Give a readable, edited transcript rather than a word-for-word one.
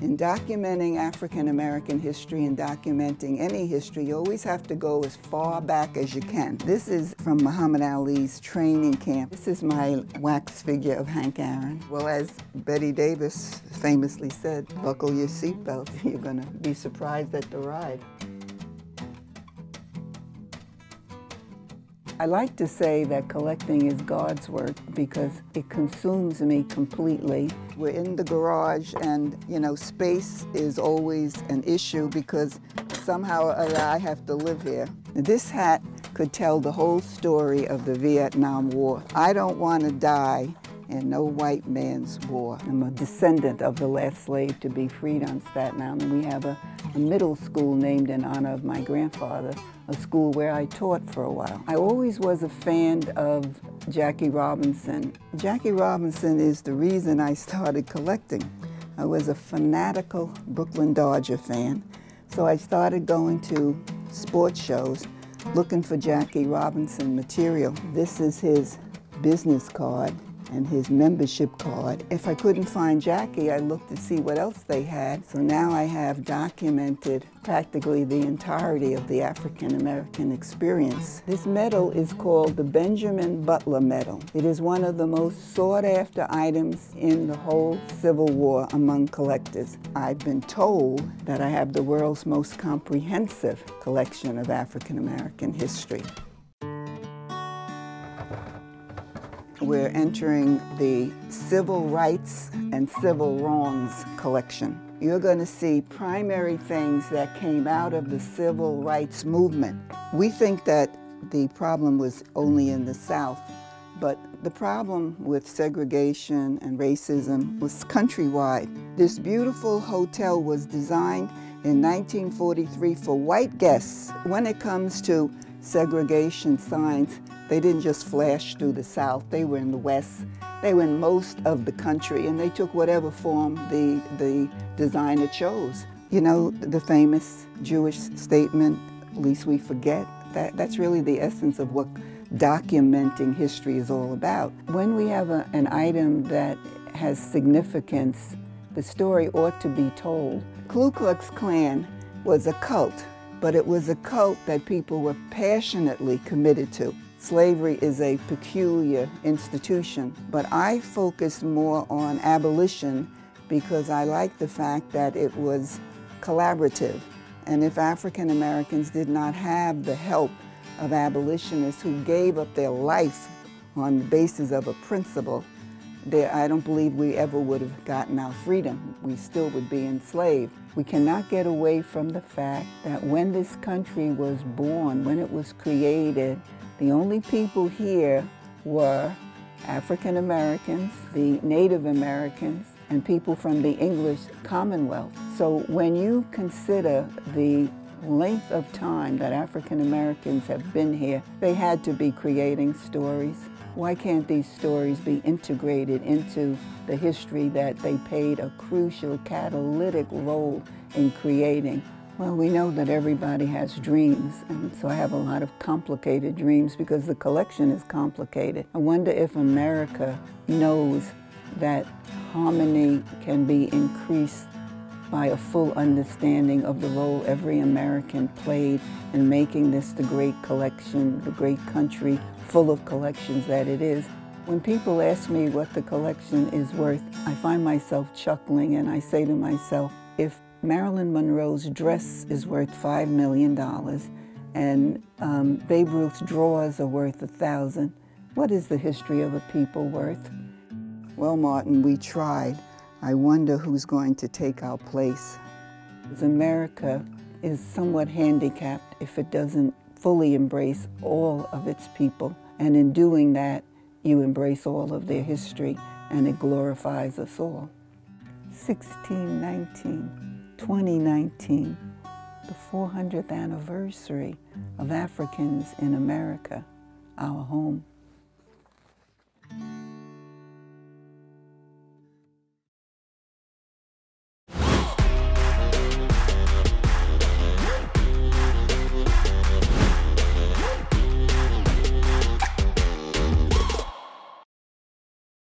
In documenting African American history and documenting any history, you always have to go as far back as you can. This is from Muhammad Ali's training camp. This is my wax figure of Hank Aaron. Well, as Betty Davis famously said, buckle your seatbelt, you're gonna be surprised at the ride. I like to say that collecting is God's work because it consumes me completely. We're in the garage and, you know, space is always an issue because somehow or other I have to live here. This hat could tell the whole story of the Vietnam War. I don't want to die in no white man's war. I'm a descendant of the last slave to be freed on Staten Island. We have a middle school named in honor of my grandfather, a school where I taught for a while. I always was a fan of Jackie Robinson. Jackie Robinson is the reason I started collecting. I was a fanatical Brooklyn Dodger fan, so I started going to sports shows looking for Jackie Robinson material. This is his business card and his membership card. If I couldn't find Jackie, I looked to see what else they had. So now I have documented practically the entirety of the African American experience. This medal is called the Benjamin Butler Medal. It is one of the most sought after items in the whole Civil War among collectors. I've been told that I have the world's most comprehensive collection of African American history. We're entering the Civil Rights and Civil Wrongs collection. You're going to see primary things that came out of the Civil Rights movement. We think that the problem was only in the South, but the problem with segregation and racism was countrywide. This beautiful hotel was designed in 1943 for white guests. When it comes to segregation signs, they didn't just flash through the South, they were in the West. They were in most of the country, and they took whatever form the designer chose. You know, the famous Jewish statement, least we forget, that's really the essence of what documenting history is all about. When we have an item that has significance, the story ought to be told. Ku Klux Klan was a cult, but it was a cult that people were passionately committed to. Slavery is a peculiar institution, but I focused more on abolition because I like the fact that it was collaborative. And if African Americans did not have the help of abolitionists who gave up their life on the basis of a principle, I don't believe we ever would have gotten our freedom. We still would be enslaved. We cannot get away from the fact that when this country was born, when it was created, the only people here were African Americans, the Native Americans, and people from the English Commonwealth. So when you consider the length of time that African Americans have been here, they had to be creating stories. Why can't these stories be integrated into the history that they played a crucial catalytic role in creating? Well, we know that everybody has dreams, and so I have a lot of complicated dreams because the collection is complicated. I wonder if America knows that harmony can be increased by a full understanding of the role every American played in making this the great collection, the great country full of collections that it is. When people ask me what the collection is worth, I find myself chuckling and I say to myself, if Marilyn Monroe's dress is worth $5 million and Babe Ruth's drawers are worth 1,000, what is the history of a people worth? Well, Martin, we tried. I wonder who's going to take our place. America is somewhat handicapped if it doesn't fully embrace all of its people. And in doing that, you embrace all of their history and it glorifies us all. 1619. 2019, the 400th anniversary of Africans in America, our home.